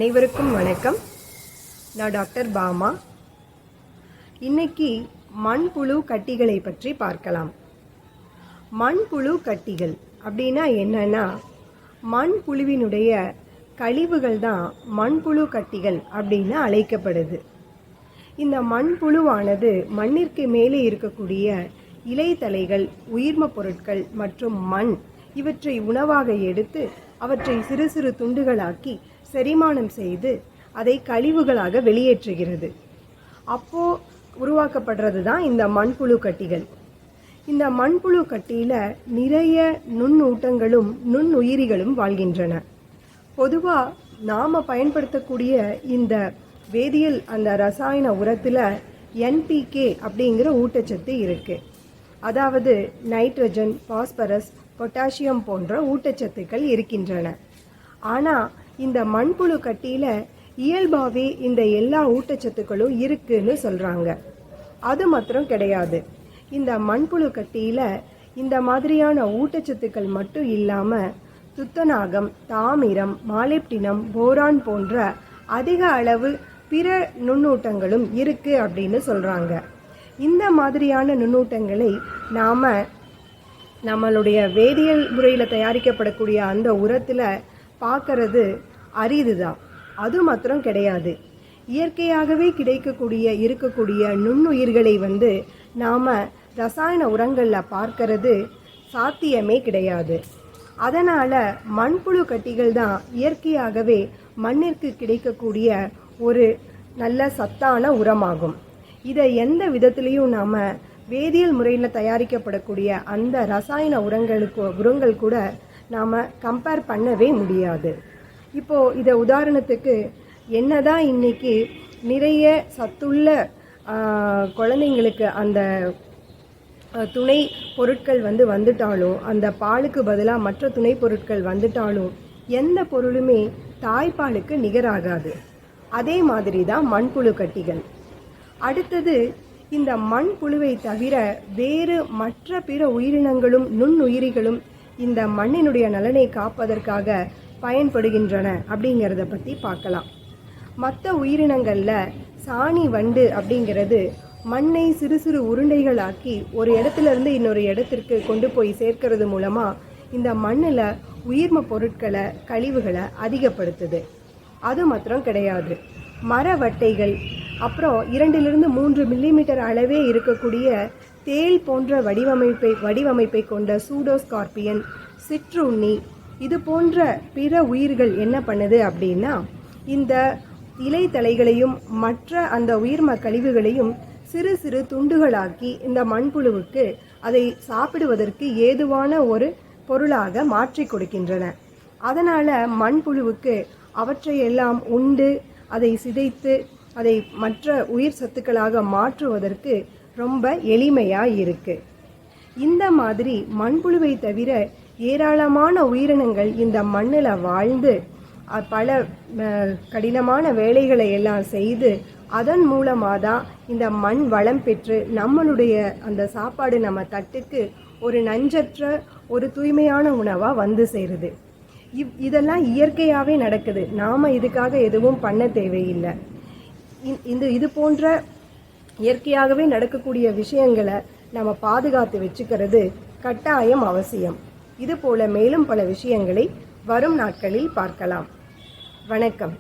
அனைவருக்கும் வணக்கம். நான் டாக்டர் பாமா. இன்னைக்கு மண்புழு கட்டிகளை பற்றி பார்க்கலாம். மண்புழு கட்டிகள் அப்படின்னா என்னன்னா, மண்புழுவினுடைய கழிவுகள் தான் மண்புழு கட்டிகள் அப்படின்னு அழைக்கப்படுது. இந்த மண்புழுவானது மண்ணிற்கு மேலே இருக்கக்கூடிய இலைத்தலைகள், உயிர்ம பொருட்கள் மற்றும் மண் இவற்றை உணவாக எடுத்து அவற்றை சிறு சிறு துண்டுகளாக்கி செரிமானம் செய்து அதை கழிவுகளாக வெளியேற்றுகிறது. அப்போ உருவாக்கப்படுறது தான் இந்த மண்புழு கட்டிகள். இந்த மண்புழு கட்டியில் நிறைய நுண்ணூட்டங்களும் நுண்ணுயிரிகளும் வாழ்கின்றன. பொதுவாக நாம் பயன்படுத்தக்கூடிய இந்த வேதியியல் அந்த ரசாயன உரத்தில் NPK அப்படிங்கிற ஊட்டச்சத்து இருக்குது. அதாவது நைட்ரஜன், பாஸ்பரஸ், பொட்டாசியம் போன்ற ஊட்டச்சத்துக்கள் இருக்கின்றன. ஆனால் இந்த மண்புழு கட்டியில் இயல்பாகவே இந்த எல்லா ஊட்டச்சத்துக்களும் இருக்குன்னு சொல்கிறாங்க. அது மாத்திரம் கிடையாது. இந்த மண்புழு கட்டியில் இந்த மாதிரியான ஊட்டச்சத்துக்கள் மட்டும் இல்லாமல் துத்தநாகம், தாமிரம், மாலிப்டினம், போரான் போன்ற அதிக அளவு பிற நுண்ணூட்டங்களும் இருக்குது அப்படின்னு சொல்கிறாங்க. இந்த மாதிரியான நுண்ணூட்டங்களை நாம் நம்மளுடைய வேதியியல் முறையில் தயாரிக்கப்படக்கூடிய அந்த உரத்தில் பார்க்கறது அரிது தான். அது மாத்திரம் கிடையாது. இயற்கையாகவே இருக்கக்கூடிய நுண்ணுயிர்களை நாம் ரசாயன உரங்களில் பார்க்கறது சாத்தியமே கிடையாது. அதனால் மண்புழு கட்டிகள் தான் இயற்கையாகவே மண்ணிற்கு கிடைக்கக்கூடிய ஒரு நல்ல சத்தான உரமாகும். இதை எந்த விதத்திலையும் நாம் வேதியியல் முறையில் தயாரிக்கப்படக்கூடிய அந்த ரசாயன உரங்கள் கூட நாம் கம்பேர் பண்ணவே முடியாது. இப்போது இதை உதாரணத்துக்கு என்னதான் இன்றைக்கி நிறைய சத்துள்ள குழந்தைங்களுக்கு அந்த துணை பொருட்கள் வந்துட்டாலும், அந்த பாலுக்கு பதிலாக மற்ற துணை பொருட்கள் வந்துட்டாலும் எந்த பொருளுமே தாய்ப்பாலுக்கு நிகராகாது. அதே மாதிரி தான் மண்புழு கட்டிகள். அடுத்தது, இந்த மண்புழுவை தவிர வேறு மற்ற பிற உயிரினங்களும் நுண்ணுயிரிகளும் இந்த மண்ணினுடைய நலனை காப்பதற்காக பயன்படுகின்றன அப்படிங்கிறத பற்றி பார்க்கலாம். மற்ற உயிரினங்களில் சாணி வண்டு அப்படிங்கிறது மண்ணை சிறு சிறு உருண்டைகளாக்கி ஒரு இடத்துலேருந்து இன்னொரு இடத்திற்கு கொண்டு போய் சேர்க்கறது மூலமாக இந்த மண்ணில் உயிர்ம பொருட்களை, கழிவுகளை அதிகப்படுத்துது. அது மாத்திரம் கிடையாது. மரவட்டைகள், அப்புறம் 2-3 மில்லிமீட்டர் அளவே இருக்கக்கூடிய தேள் போன்ற வடிவமைப்பை கொண்ட சூடோஸ்கார்பியன், சிற்றுண்ணி, இது போன்ற பிற உயிர்கள் என்ன பண்ணுது அப்படின்னா, இந்த இலைத்தலைகளையும் மற்ற அந்த உயிர்ம கழிவுகளையும் சிறு சிறு துண்டுகளாக்கி இந்த மண்புழுவுக்கு அதை சாப்பிடுவதற்கு ஏதுவான ஒரு பொருளாக மாற்றி கொடுக்கின்றன. அதனால் மண்புழுவுக்கு அவற்றையெல்லாம் உண்டு அதை சிதைத்து அதை மற்ற உயிர் சத்துக்களாக மாற்றுவதற்கு ரொம்ப எளிமையாக இருக்குது. இந்த மாதிரி மண்புழுவை தவிர ஏராளமான உயிரினங்கள் இந்த மண்ணில் வாழ்ந்து பல கடினமான வேலைகளை எல்லாம் செய்து அதன் மூலமாக தான் இந்த மண் வளம் பெற்று நம்மளுடைய அந்த சாப்பாடு நம்ம தட்டுக்கு ஒரு நஞ்சற்ற ஒரு தூய்மையான உணவாக சேருது. இதெல்லாம் இயற்கையாகவே நடக்குது. நாம் இதுக்காக எதுவும் பண்ண தேவையில்லை. இது போன்ற இயற்கையாகவே நடக்கக்கூடிய விஷயங்களை நம்ம பாதுகாத்து வச்சுக்கிறது கட்டாயம் அவசியம். இது போல மேலும் பல விஷயங்களை வரும் நாட்களில் பார்க்கலாம். வணக்கம்.